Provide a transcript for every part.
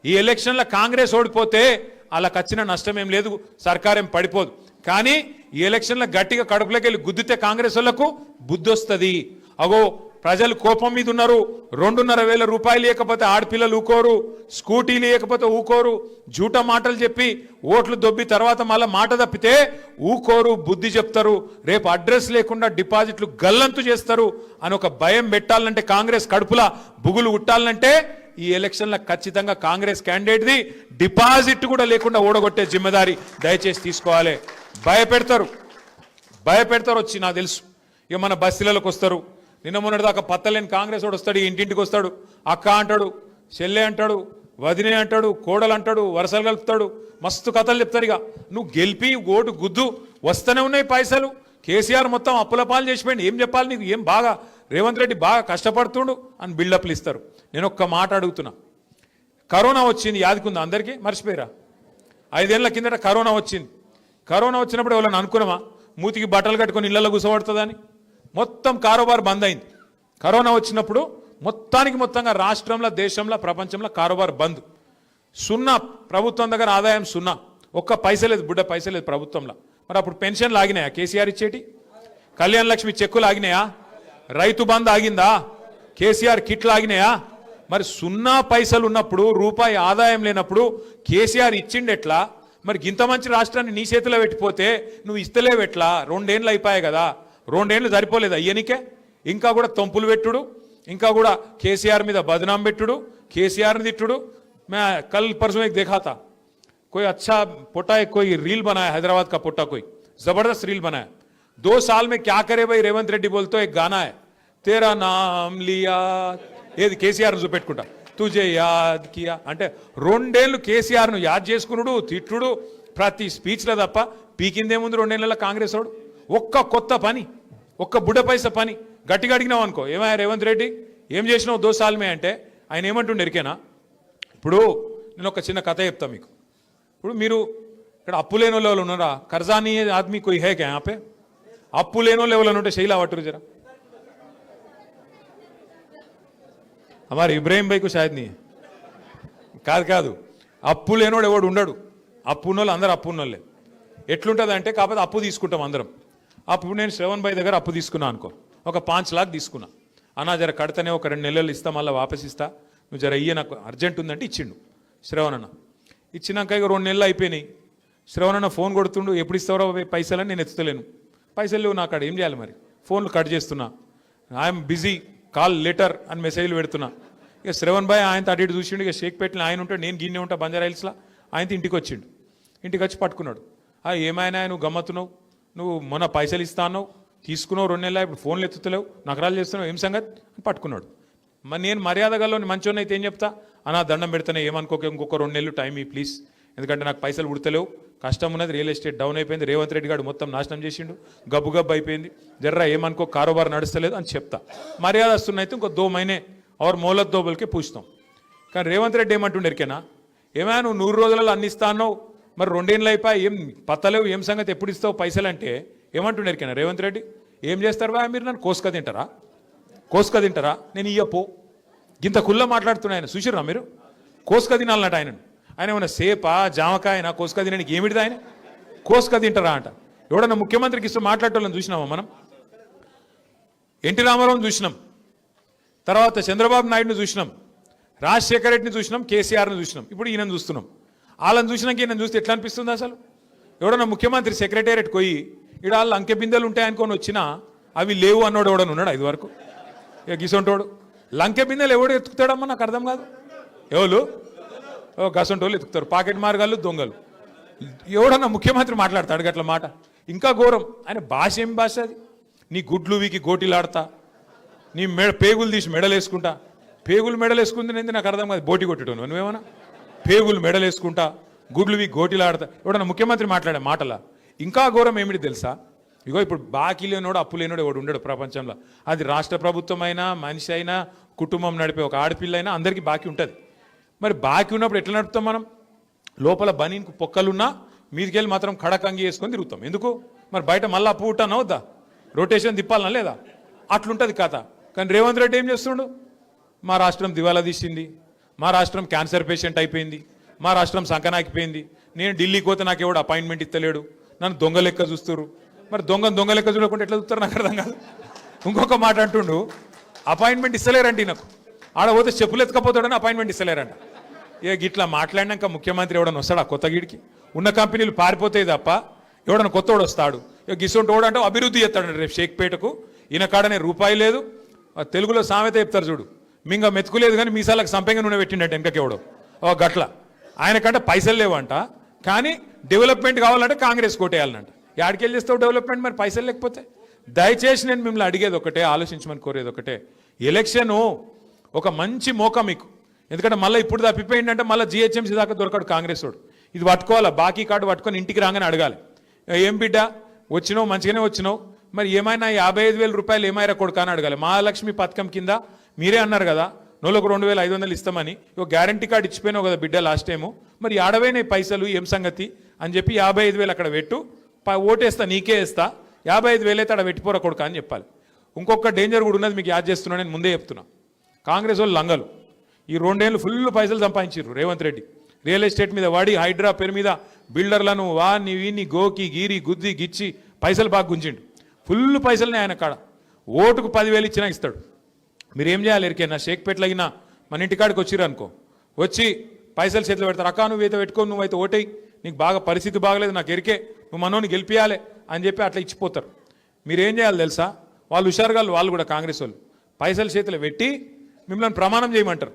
ఈ ఎలక్షన్లో కాంగ్రెస్ ఓడిపోతే వాళ్ళకి వచ్చిన నష్టం ఏం లేదు, సర్కారేం పడిపోదు. కానీ ఈ ఎలక్షన్లో గట్టిగా కడుపులోకి వెళ్ళి గుద్దితే కాంగ్రెస్ వాళ్లకు బుద్ధి వస్తుంది. అగో ప్రజలు కోపం మీద ఉన్నారు. 2,500 రూపాయలు లేకపోతే ఆడపిల్లలు ఊకోరు, స్కూటీ లేకపోతే ఊకోరు, జూట మాటలు చెప్పి ఓట్లు దొబ్బి తర్వాత మళ్ళీ మాట తప్పితే ఊకోరు, బుద్ధి చెప్తారు. రేపు అడ్రస్ లేకుండా డిపాజిట్లు గల్లంతు చేస్తారు అని ఒక భయం పెట్టాలంటే, కాంగ్రెస్ కడుపులా బుగులు ఉట్టాలంటే ఈ ఎలక్షన్లో ఖచ్చితంగా కాంగ్రెస్ క్యాండిడేట్ది డిపాజిట్ కూడా లేకుండా ఓడగొట్టే జిమ్మెదారి దయచేసి తీసుకోవాలి. భయపెడతారు వచ్చి నాకు తెలుసు. ఇక మన బస్తీలకు వస్తారు. నిన్న మొన్నటిదాకా పత్తలేని కాంగ్రెస్ వాడు వస్తాడు, ఇంటింటికి వస్తాడు, అక్క అంటాడు, చెల్లె అంటాడు, వదినే అంటాడు, కోడలు అంటాడు, వరసలు కలుపుతాడు, మస్తు కథలు చెప్తారు. ఇక నువ్వు గెలిపి ఓటు గుద్దు, వస్తూనే ఉన్నాయి పైసలు. కేసీఆర్ మొత్తం అప్పుల పాలు చేసిపోయింది, ఏం చెప్పాలి నీకు, ఏం బాగా రేవంత్ రెడ్డి బాగా కష్టపడుతుండు అని బిల్డప్లు ఇస్తారు. నేను ఒక్క మాట అడుగుతున్నా, కరోనా వచ్చింది యాదికుందా అందరికీ, మర్చిపోయారా? 5 ఏళ్ల కిందట కరోనా వచ్చింది. కరోనా వచ్చినప్పుడు ఎవరైనా అనుకున్నామా మూతికి బట్టలు కట్టుకొని ఇళ్లలో కూసబడుతుందని? మొత్తం కారోబార్ బంద్ అయింది. కరోనా వచ్చినప్పుడు మొత్తంగా రాష్ట్రంలో, దేశంలో, ప్రపంచంలో కారోబార్ బంద్. సున్నా, ప్రభుత్వం దగ్గర ఆదాయం సున్నా, ఒక్క పైసే లేదు, బుడ్డ పైసే లేదు ప్రభుత్వంలో. మరి అప్పుడు పెన్షన్లు ఆగినాయా కేసీఆర్ ఇచ్చేటి? కళ్యాణ లక్ష్మి చెక్కులు ఆగినాయా? రైతు బంద్ ఆగిందా? కేసీఆర్ కిట్లు ఆగినాయా? మరి సున్నా పైసలు ఉన్నప్పుడు, రూపాయి ఆదాయం లేనప్పుడు కేసీఆర్ ఇచ్చిండెట్లా? మరి ఇంత మంచి రాష్ట్రాన్ని నీ చేతిలో పెట్టిపోతే నువ్వు ఇస్తలేవెట్లా? 2 ఏళ్ళు అయిపోయాయి కదా, 2 ఏళ్ళు సరిపోలేదు అయ్యనికే? ఇంకా కూడా తొంపులు పెట్టుడు, ఇంకా కూడా కేసీఆర్ మీద బదనాం పెట్టుడు, కేసీఆర్ని తిట్టుడు. मैं कल परसों एक देखा था, कोई अच्छा पोटा है, कोई रील बनाया, हैदराबाद का पोटा कोई जबरदस्त रील बनाया. 2 साल में क्या करे भाई रेवंत रेड्डी बोलते एक गाना है, तेरा नाम लिया, ఏది కేసీఆర్ చూపెట్టుకుంటా, తుజే యాద్ కియా అంటే 2 ఏళ్ళు కేసీఆర్ను యాద్ చేసుకున్నాడు, తిట్టుడు ప్రతి స్పీచ్లో తప్ప పీకిందేముంది 2 ఏళ్ళ కాంగ్రెస్ వాడు? ఒక్క కొత్త పని, ఒక్క బుడ్డ పైస పని గట్టిగా అడిగినావు అనుకో, ఏమయ్యా రేవంత్ రెడ్డి ఏం చేసినావు 2 साल में అంటే ఆయన ఏమంటుండే ఎరికేనా? ఇప్పుడు నేను ఒక చిన్న కథ చెప్తా మీకు. ఇప్పుడు మీరు ఇక్కడ అప్పు లేని వాళ్ళు ఉన్నారా? కర్జానీ ఆద్మీ కోయి హే క్యా యాపే? అప్పు లేని వాళ్ళు ఎవరైనా ఉంటే శైలా పట్టురు జరా. हमारे इब्राहिम भाई को शायद नहीं है. కాదు అప్పు లేనోడు ఎవడు ఉండడు. అప్పు ఉన్నోళ్ళు అందరూ అప్పు ఉన్నోళ్ళే. ఎట్లుంటుంది అంటే, కాకపోతే అప్పు తీసుకుంటాం అందరం. అప్పుడు నేను శ్రవణ్ భాయ్ దగ్గర అప్పు తీసుకున్నా అనుకో, ఒక 5 लाख తీసుకున్నా. అన్నా జర కడితేనే ఒక 2 నెలలు ఇస్తా, మళ్ళీ వాపస్ ఇస్తా, నువ్వు జర ఇయ్య నాకు అర్జెంట్ ఉందంటే ఇచ్చిండు శ్రవణ్ అన్న. ఇచ్చినాక ఇక 2 నెలలు అయిపోయినాయి. శ్రవణ్ అన్న ఫోన్ కొడుతుండు, ఎప్పుడు ఇస్తారో పైసలని నేను ఎత్తుతలేను. పైసలు లేవు నాకు, ఏం చేయాలి మరి? ఫోన్లు కట్ చేస్తున్నా, ఐఎమ్ బిజీ, కాల్ లెటర్ అని మెసేజ్లు పెడుతున్నా. ఇక శ్రవణ్ భాయ్ ఆయన అటు ఇటు చూసిండు. ఇక షేక్ పెట్టిన ఆయన ఉంటాడు, నేను గిన్నె ఉంటా బంజారా హిల్స్లో. ఆయనతో ఇంటికి వచ్చిండు. ఇంటికి వచ్చి పట్టుకున్నాడు. ఏమైనా నువ్వు గమ్మత్తున్నావు, నువ్వు మొన్న పైసలు ఇస్తా అన్నావు, తీసుకున్నావు 2 నెలలు, ఇప్పుడు ఫోన్లు ఎత్తుతలేవు, నకరాలు చేస్తున్నావు, ఏం సంగతి అని పట్టుకున్నాడు. మరి నేను మర్యాద గల్లోని మంచోని అయితే ఏం చెప్తా, అన్నా దండం పెడతానే, ఏమనుకోక ఇంకొక 2 నెలలు టైం ఈ ప్లీజ్, ఎందుకంటే నాకు పైసలు ఉడతలేవు, కష్టం ఉన్నది, రియల్ ఎస్టేట్ డౌన్ అయిపోయింది, రేవంత్ రెడ్డి గారు మొత్తం నాశనం చేసిండు, గబ్బు అయిపోయింది, జర్రా ఏమనుకో కారోబార్ నడుస్తలేదు అని చెప్తా. మర్యాద వస్తున్నైతే ఇంకో 2 महीने और मोहलत दो बोल के పూछతాం. కానీ రేవంత్ రెడ్డి ఏమంటుండే ఎరికేనా, ఏమైనా నువ్వు 100 రోజులలో అన్ని ఇస్తా అన్నావు, మరి 2 ఏళ్ళు అయిపోయి ఏం పత్తలేవు, ఏం సంగతి, ఎప్పుడు ఇస్తావు పైసలు అంటే ఏమంటుండే ఎరికేనా రేవంత్ రెడ్డి? ఏం చేస్తారు బా మీరు, నన్ను కోసుక తింటారా? నేను ఇయ్యపో ఇంత కుల్ల మాట్లాడుతున్నా. ఆయన చూసిర్రా మీరు? కోసుక తినాలన్నట్టు ఆయన ఏమన్నా సేపా జామకాయన కోసుక తినడానికి ఏమిటిది? ఆయన కోసుక తింటారా అంట. ఎవడన్నా ముఖ్యమంత్రికి ఇష్టం మాట్లాడటోళ్ళని చూసినామా మనం? ఎన్టీ రామారావుని చూసినాం, తర్వాత చంద్రబాబు నాయుడుని చూసినాం, రాజశేఖర రెడ్డిని చూసినాం, కేసీఆర్ని చూసినాం, ఇప్పుడు ఈయనను చూస్తున్నాం. వాళ్ళని చూసినాక ఈయన చూస్తే ఎట్లా అనిపిస్తుంది అసలు? ఎవడన్నా ముఖ్యమంత్రి సెక్రటేరియట్ పోయి ఇక్కడ వాళ్ళు అంకె బిందెలు ఉంటాయనుకొని వచ్చినా అవి లేవు అన్నోడు ఎవడన్నా ఉన్నాడు 5 వరకు? ఇక గిసొంటోడు లంకె బిందెలు ఎవడు ఎత్తుకుతాడమ్మా, నాకు అర్థం కాదు. ఎవరు గసంటోళ్ళు ఎత్తుకుతారు, పాకెట్ మార్గాలు, దొంగలు. ఎవడన్నా ముఖ్యమంత్రి మాట్లాడతాడు అట్లా మాట? ఇంకా ఘోరం. ఆయన భాష ఏం భాష అది? నీ గుడ్లు వీకి గోటీలాడతా, నీ పేగులు తీసి మెడలు వేసుకుంటా. పేగులు మెడలు వేసుకుంది నాకు అర్థం కాదు, బోటి కొట్టడం నువ్వేమన్నా? పేగులు మెడలు వేసుకుంటా, గుడ్లు వీకి గోటీలాడతా, ఎవడన్నా ముఖ్యమంత్రి మాట్లాడే మాటలా? ఇంకా ఘోరం ఏమిటి తెలుసా? ఇగో ఇప్పుడు బాకీ లేనోడు, అప్పు లేనోడు ఎవడు ఉండడు ప్రపంచంలో. అది రాష్ట్ర ప్రభుత్వం అయినా, మనిషి అయినా, కుటుంబం నడిపే ఒక ఆడపిల్ల అయినా అందరికీ బాకీ ఉంటుంది. మరి బాకీ ఉన్నప్పుడు ఎట్లా నడుపుతాం మనం? లోపల బనీన్కు పొక్కలున్నా మీదికెళ్ళి మాత్రం కడకంగి వేసుకొని తిరుగుతాం. ఎందుకు మరి? బయట మళ్ళీ అప్పు ఉంటానా వద్దా? రొటేషన్ తిప్పాలనా లేదా? అట్లుంటుంది కథ. కానీ రేవంత్ రెడ్డి ఏం చేస్తుండు? మా రాష్ట్రం దివాలా తీసింది, మా రాష్ట్రం క్యాన్సర్ పేషెంట్ అయిపోయింది, మా రాష్ట్రం సంకనాకిపోయింది, నేను ఢిల్లీకి పోతే నాకు ఎవడు అపాయింట్మెంట్ ఇస్తలేడు, నన్ను దొంగ లెక్క చూస్తారు. మరి దొంగ లెక్క చూడకుండా ఎట్లా చూస్తారు నాకు అర్థం కాదు. ఇంకొక మాట అంటుండు, అపాయింట్మెంట్ ఇస్తలేరండి నాకు, ఆడ పోతే చెప్పులు ఎత్తుకపోతాడని అపాయింట్మెంట్ ఇస్తలేరంట. ఇక ఇట్లా మాట్లాడినాక ముఖ్యమంత్రి ఎవడన్నా వస్తాడా కొత్త గీడికి? ఉన్న కంపెనీలు పారిపోతాయి తప్ప ఎవడన్నా కొత్తోడు వస్తాడు? ఇక గిసొంటి వాడు అంటే అభివృద్ధి చేస్తాడు. రేపు షేక్పేటకు ఈయన కాడనే రూపాయి లేదు. తెలుగులో సామెత చెప్తారు చూడు, మింగ మెతుకులేదు కానీ మీసాలకు సంపెంగ నూనె పెట్టిండట వెనకకెవడో ఓ గట్ల. ఆయనకంటే పైసలు లేవంట, కానీ డెవలప్మెంట్ కావాలంటే కాంగ్రెస్ కోటేయాలనంట. యాడికెళ్ళి చేస్తావు డెవలప్మెంట్ మరి పైసలు లేకపోతే? దయచేసి నేను మిమ్మల్ని అడిగేది ఒకటే, ఆలోచించమని కోరేది ఒకటే, ఎలక్షను ఒక మంచి మోకా మీకు. ఎందుకంటే మళ్ళీ ఇప్పుడు తప్పిపోయిందంటే మళ్ళీ జిహెచ్ఎంసీ దాకా దొరకడు కాంగ్రెస్ వాడు. ఇది పట్టుకోవాలా, బాకీ కార్డు పట్టుకొని ఇంటికి రాగానే అడగాలి, ఏం బిడ్డ వచ్చినావు, మంచిగానే వచ్చినావు, మరి ఏమైనా 55,000 రూపాయలు ఏమైనా కొడుకు అని అడగాలి. మహాలక్ష్మి పథకం కింద మీరే అన్నారు కదా నెలకు 2,500 ఇస్తామని, ఒక గ్యారంటీ కార్డు ఇచ్చిపోయినావు కదా బిడ్డ లాస్ట్ టైము, మరి ఆడవైన పైసలు ఏం సంగతి అని చెప్పి 55,000 అక్కడ పెట్టు, ఓటేస్తా నీకే వేస్తా, 55,000 అయితే అక్కడ పెట్టిపోరా కొడుక అని చెప్పాలి. ఇంకొక డేంజర్ కూడా ఉన్నది మీకు యాద్ చేస్తున్నా, నేను ముందే చెప్తున్నా. కాంగ్రెస్ వాళ్ళు లంగలు ఈ 2 ఏళ్ళు ఫుల్ పైసలు సంపాదించారు రేవంత్ రెడ్డి. రియల్ ఎస్టేట్ మీద వాడి, హైడ్రా పేరు మీద బిల్డర్లను వాని వీని గోకి గీరి గుద్ది గిచ్చి పైసలు బాగా గుంజిండు. ఫుల్ పైసలనే ఆయన కాడ. ఓటుకు 10,000 ఇచ్చినా ఇస్తాడు. మీరు ఏం చేయాలి ఎరికేనా, షేక్పేటలో అయినా మన ఇంటికాడికి వచ్చిర్రు అనుకో, వచ్చి పైసలు చేతిలో పెడతారు, అక్క నువ్వు అయితే పెట్టుకో, నువ్వైతే ఓటేయి, నీకు బాగా పరిస్థితి బాగలేదు, నాకు ఎరికే, నువ్వు మనోని గెలిపియాలి అని చెప్పి అట్లా ఇచ్చిపోతారు. మీరు ఏం చేయాలి తెలుసా, వాళ్ళు హుషారుగా వాళ్ళు కూడా కాంగ్రెస్ వాళ్ళు పైసలు చేతిలో పెట్టి మిమ్మల్ని ప్రమాణం చేయమంటారు.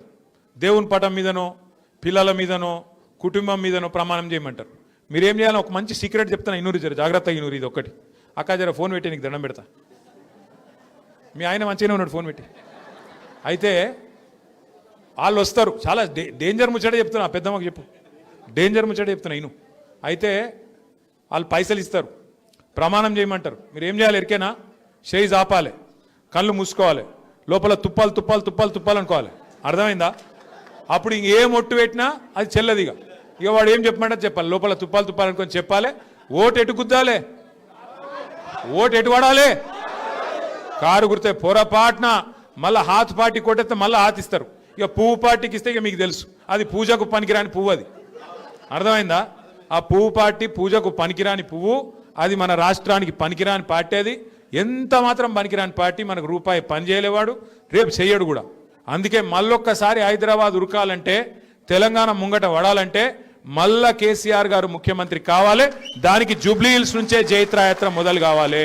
దేవుని పటం మీదనో పిల్లల మీదనో కుటుంబం మీదనో ప్రమాణం చేయమంటారు. మీరేం చేయాలి, ఒక మంచి సీక్రెట్ చెప్తాను, ఇన్నూరు జర జాగ్రత్తగా ఇన్నూరు. ఇది ఒకటి, అక్క జర ఫోన్ పెట్టి నీకు దండం పెడతా. మీ ఆయన మంచిగానే ఉన్నాడు ఫోన్ పెట్టి. అయితే వాళ్ళు వస్తారు, చాలా డేంజర్ ముచ్చట చెప్తున్నా, పెద్దమ్మకు చెప్పు, డేంజర్ ముచ్చట చెప్తున్నా ఇను. అయితే వాళ్ళు పైసలు ఇస్తారు, ప్రమాణం చేయమంటారు. మీరు ఏం చేయాలి ఎరికేనా, చేయి ఆపాలి, కళ్ళు మూసుకోవాలి, లోపల తుప్పాలు తుప్పాలు తుప్పాలు తుప్పాలు అనుకోవాలి. అర్థమైందా? అప్పుడు ఇంకేం ఒట్టు పెట్టినా అది చెల్లదిగా. ఇక వాడు ఏం చెప్పమంటే చెప్పాలి, లోపల తుప్పాలు తుప్పాలు అనుకొని చెప్పాలి. ఓటు ఎటు గుద్దాలే, ఓటు ఎటు పడాలి, కారు గుర్తే. పొరపాటున మళ్ళీ హాత్ పార్టీ కొట్టేస్తే మళ్ళీ హాత్ ఇస్తారు. ఇక పువ్వు పార్టీకి ఇస్తే ఇక మీకు తెలుసు, అది పూజకు పనికిరాని పువ్వు. అది అర్థమైందా? ఆ పువ్వు పార్టీ పూజకు పనికిరాని పువ్వు, అది మన రాష్ట్రానికి పనికిరాని పార్టీ. అది ఎంత మాత్రం పనికిరాని పార్టీ, మనకు రూపాయి పని చేయలేవాడు, రేపు చెయ్యడు కూడా. అందుకే మళ్ళొక్కసారి హైదరాబాద్ ఉరకాలంటే, తెలంగాణ ముంగట వడాలంటే మళ్ళా కేసీఆర్ గారు ముఖ్యమంత్రి కావాలి. దానికి జూబ్లీ హిల్స్ నుంచే జైత్రయాత్ర మొదలు కావాలి.